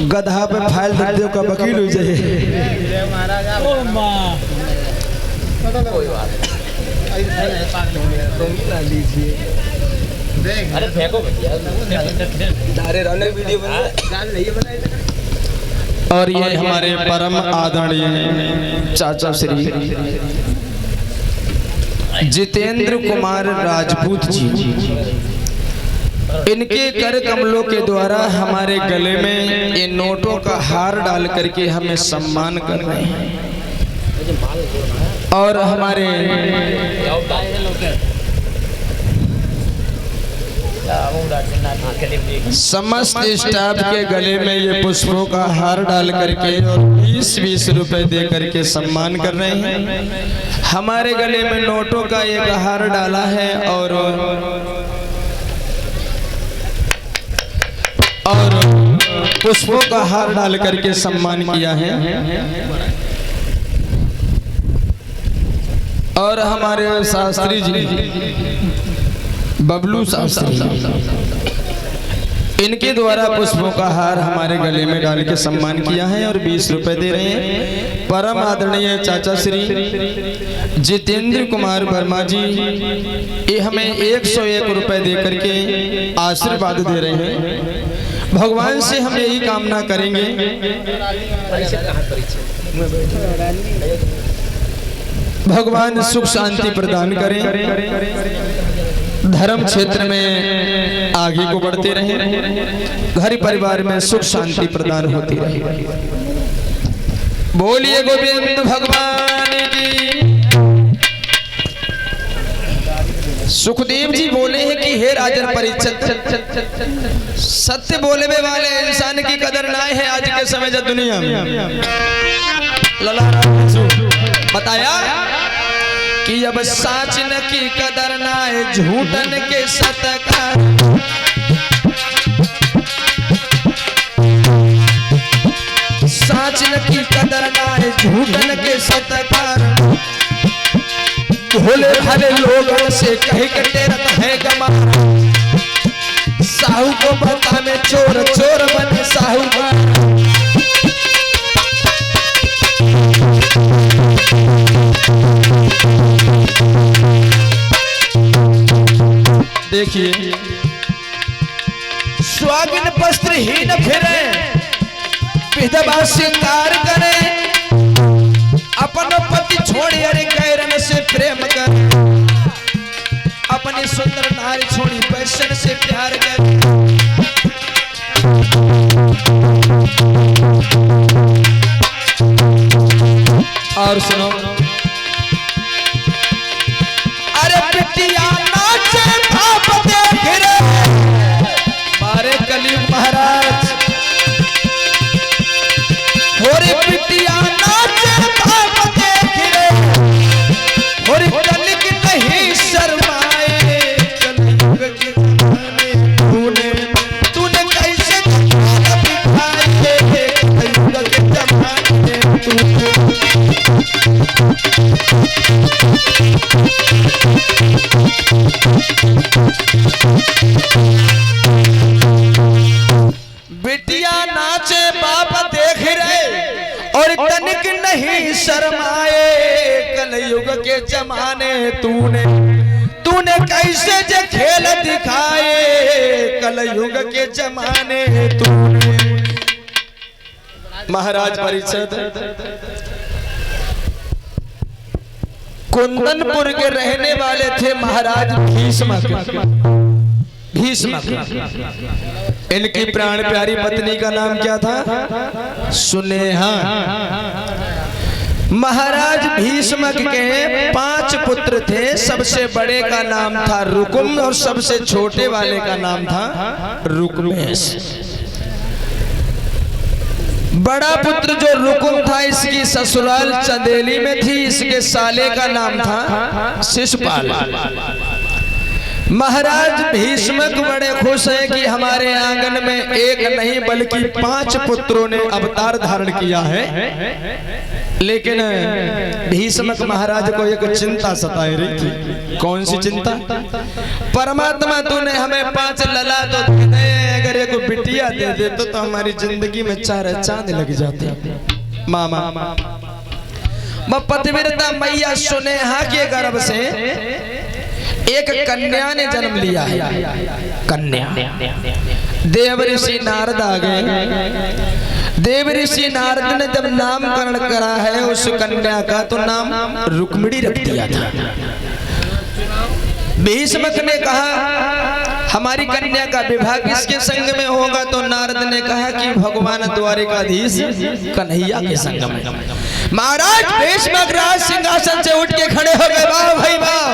गधा पे फाइल दे दियो का वकील हो जाए। अरे फेंको भैया, वीडियो और ये हमारे परम आदरणीय चाचा श्री जितेंद्र कुमार राजपूत जी, इनके कर कमलों के द्वारा हमारे गले में ये नोटों का हार डाल करके हमें सम्मान कर रहे हैं। और हमारे समस्त स्टाफ के गले में ये पुष्पों का हार डाल करके और 20-20 रुपए दे करके सम्मान कर रहे हैं। हमारे गले में नोटों का एक हार डाला है और पुष्पों का हार डाल करके सम्मान किया है। और हमारे शास्त्री जी बबलू शास्त्री, इनके द्वारा पुष्पों का हार हमारे गले में डाल के सम्मान किया है और 20 रुपए दे रहे हैं। परम आदरणीय चाचा श्री जितेंद्र कुमार वर्मा जी, ये हमें 101 रुपए दे करके आशीर्वाद दे रहे हैं। भगवान से हम यही कामना करेंगे, भगवान सुख शांति प्रदान करें, धर्म क्षेत्र में आगे को बढ़ते रहें, घर परिवार में सुख शांति प्रदान होती रहे। बोलिए गोविंद भगवान की। सुखदेव जी बोले हैं कि हे राजन परीक्षित, सत्य बोलने वाले इंसान की कदर ना है आज के समय जो दुनिया में। बताया कि अब साचन की कदर ना है झूठन के सतकार, साचन की कदर ना है झूठन के सतकार। भोले भाले लोगों से कहे कटे रत है गमार, साहू को बता में चोर चोर बने साहूकार। देखिए स्वागिन वस्त्रहीन फिरे, विधवा सिंगार करे, अपन पति छोड़ी अरे गैरन से प्रेम कर, अपनी सुंदर नारी छोड़ी पैसन से प्यार कर। और सुनो, अरे पिटिया नाचे भाप देख रे मारे कलयुग महाराज, होरे पिटिया नाचे भाप देख रे, होरे कलयुग नहीं शर्माए, कलयुग के जमाने तूने कैसे दिखाए, कलयुग के जमाने बिटिया नाचे बाप देख रहे और तनिक नहीं शर्माए, कलयुग के जमाने तूने कैसे जे खेल दिखाए, कलयुग के जमाने तूने। महाराज परीक्षित कुंदनपुर के रहने वाले थे महाराज भीष्म। इनकी प्राण प्यारी पत्नी का नाम क्या था? सुनेहा। महाराज भीष्म के 5 पुत्र थे, सबसे बड़े का नाम था रुकुम और सबसे छोटे वाले का नाम था रुकमेश। बड़ा पुत्र जो रुकुम था इसकी ससुराल चंदेली में थी, इसके साले का नाम था शिशुपाल। महाराज भीष्मक बड़े खुश हैं कि हमारे आंगन में एक नहीं बल्कि 5 पुत्रों ने अवतार धारण किया है। लेकिन भीष्मक महाराज को एक चिंता सताए रही थी। कौन सी चिंता? परमात्मा तूने हमें 5 लला तो दे, अगर अगर एक बिटिया दे दे तो हमारी जिंदगी में 4 चांद लग जाते। मामा पतिव्रता मैया सुनेहा के गर्भ से एक कन्या ने जन्म लिया है। कन्या देव ऋषि नारद आ गए। देव ऋषि नारद ने जब नामकरण करा है उस कन्या का तो नाम रुक्मिणी रख दिया था। भीष्मक ने कहा हमारी कन्या का विवाह किसके संग में होगा तो नारद ने कहा कि भगवान द्वारिकाधीश कन्हैया के संग में। महाराज भीष्मक राज सिंहासन से उठ के खड़े हो गए। वाह भाई वाह,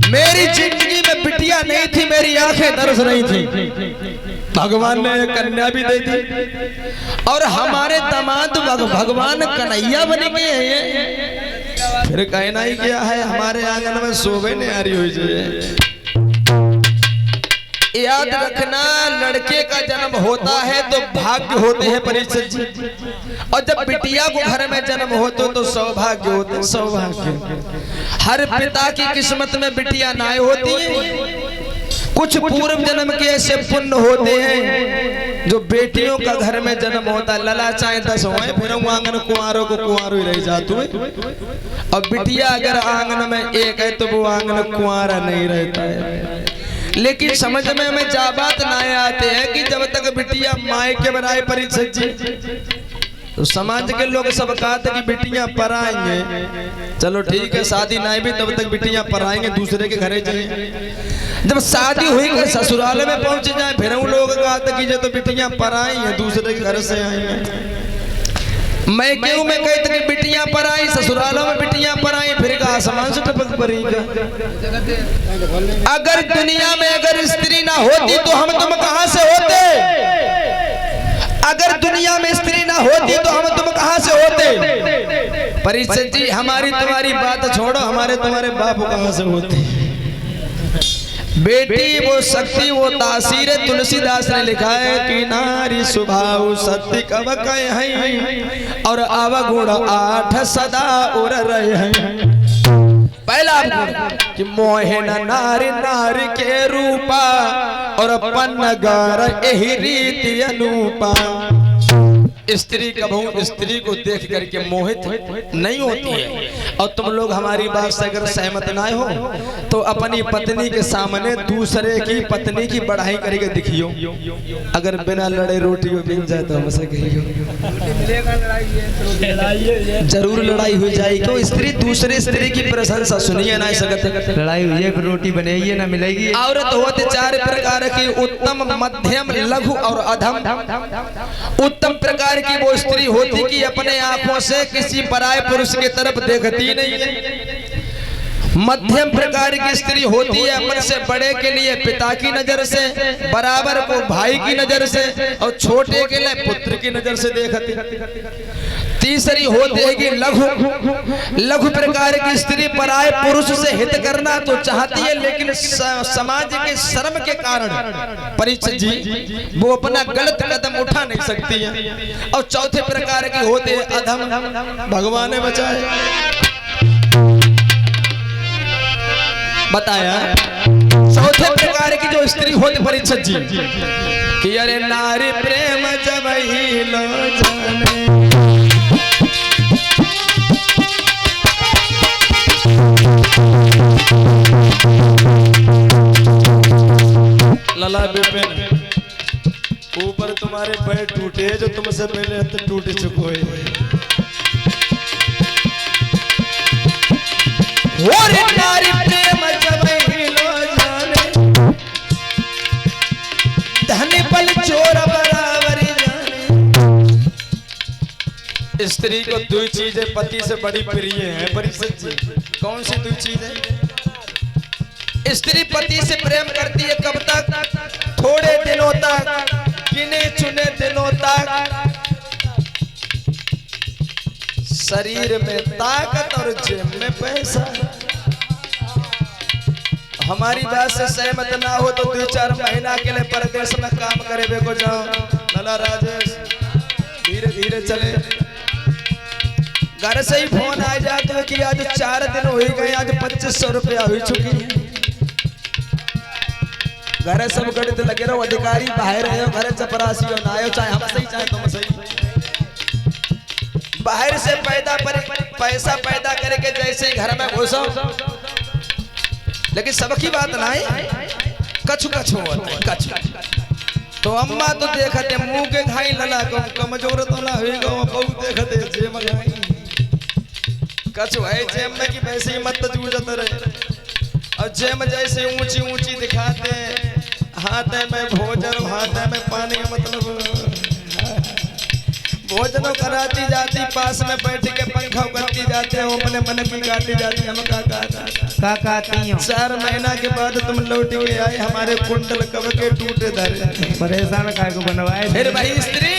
मेरी जिंदगी में बिटिया नहीं थी, मेरी आंखें तरस रही थी, भगवान ने कन्या भी दे दी और हमारे दामाद भगवान कन्हैया बन गए हैं। फिर कहना ही क्या है, हमारे आंगन में शोभे नहीं आ रही हुई। याद रखना, लड़के का जन्म होता है तो भाग्य होते हैं परीक्षित जी, और जब बिटिया को घर में जन्म होते तो सौभाग्य होते। सौभाग्य हर पिता की किस्मत में बिटिया नाय होती है। कुछ पूर्व जन्म के ऐसे पुण्य होते हैं जो बेटियों का घर में जन्म होता है। लला चाहे 10 होए फिर आंगन कुंवारों को कुंवारों ही रह जाते हुए, और बिटिया अगर आंगन में एक है तो वो आंगन कुंवारा नहीं रहता है। लेकिन समझ में हमें जा बात ना आते हैं कि जब तक बिटिया माए के बनाए परीक्षित जी तो समाज के लोग सब कहते कि बिटियां पराएंगे। चलो ठीक है, शादी ना भी तब तक बिटियां पराएंगे, दूसरे के घरे जाएंगे। जब शादी हुई ससुराल में पहुंच जाए फिर उन लोग कहते कि जो तो बिटियां पराई हैं, दूसरे के घर से आई हैं। मैं क्यों मैं कहते कि बिटियां पराई, ससुरालों में बिटियां पराई, फिर का आसमान से टपक पड़ेगा। अगर दुनिया में अगर स्त्री ना होती तो हम तुम कहां से होते? अगर दुनिया में स्त्री ना होती तो हम तुम कहां से होते? परीक्षित जी हमारी तुम्हारी बात छोड़ो, हमारे तुम्हारे बाप कहां से होते? बेटी वो शक्ति वो तासीर है। तुलसीदास ने लिखा है कि नारी स्वभाव सत्य कब कहे हैं और अवगुण 8 सदा उड़ रहे हैं। पहला कि मोहन नारी नारी के रूपा और पन्नगार एही रीति अनूपा। स्त्री कभी स्त्री को देख करके मोहित नहीं होती है। और तुम लोग हमारी बात से अगर सहमत ना हो तो अपनी पत्नी के सामने दूसरे की पत्नी की बढ़ाई करके दिखियो। अगर बिना लड़े रोटी को बिक जाए तो हमसे कहियो, जरूर लड़ाई हो जाएगी। तो स्त्री दूसरे स्त्री की प्रशंसा सुनिए ना सकते, लड़ाई हुई है रोटी बनेगी ना मिलेगी। औरत होते 4 प्रकार की, उत्तम मध्यम लघु और अधम। उत्तम प्रकार की वो स्त्री होती कि अपने आंखों से किसी पराये पुरुष की तरफ देखती नहीं है। मध्यम प्रकार की स्त्री होती है मन से बड़े के लिए पिता की नजर से, बराबर को भाई की नजर से, और छोटे के लिए पुत्र की नजर से देखती। तीसरी होती है कि लघु प्रकार की स्त्री पराये पुरुष से हित करना तो चाहती है, लेकिन समाज के शर्म के कारण परीक्षित जी वो अपना गलत कदम उठा नहीं सकती है। और चौथे प्रकार की होते हैं अधम, भगवान ने बचाए बताया। चौथे प्रकार की जो स्त्री होती परीक्षित जी कि अरे नारी प्रेम जब ही लो जाने। लला बिपिन ऊपर तुम्हारे पैर टूटे जो तुमसे पहले तो टूट चुके नारी प्रेम जब ही लो जाने, धनी पल चोर बराबर जाने। स्त्री को 2 चीजें पति से बड़ी प्रिय है परीक्षित जी। कौन सी 2 चीजें? स्त्री पति से प्रेम करती है कब तक? थोड़े दिनों तक, गिने चुने दिनों तक। शरीर में ताकत और जेब में पैसा। हमारी बात से सहमत ना हो तो 2-4 महीना के लिए परदेश में काम करे बेको जाओ। लला राजेश धीरे धीरे चले। घर से ही फोन आ जाते हैं कि आज 4 दिन हो गए, आज 2500 रुपया हो चुकी है। घरे सब गणित लगे रहो, अधिकारी बाहर आयो, घरे चपरासी हो ना आयो, चाहे हम सही चाहे तुम सही। बाहर से पैसा पैदा करके जैसे घर में घुसो, लेकिन सबकी बात ना है, कछु कछु होता है कछु। तो अम्मा तो देखते मुंह के खाई लला कमजोर तो ना होएगा, बहुत देखते जे मगाई कछु है जेम में कि वैसे ही मत जूझत रहे। और जेम जैसे ऊंची ऊंची दिखाते, हाथ में भोजन हाथ में पानी, मतलब भोजनों कराती जाती, पास में बैठ के पंखा करती जाते हो, अपने मन की गाती जाती। हम का कहती हूँ 4 महीना के बाद तुम लौट के आए, हमारे कुंडल कब के टूटे धरे। परेशान काय को बनवाए फिर भाई स्त्री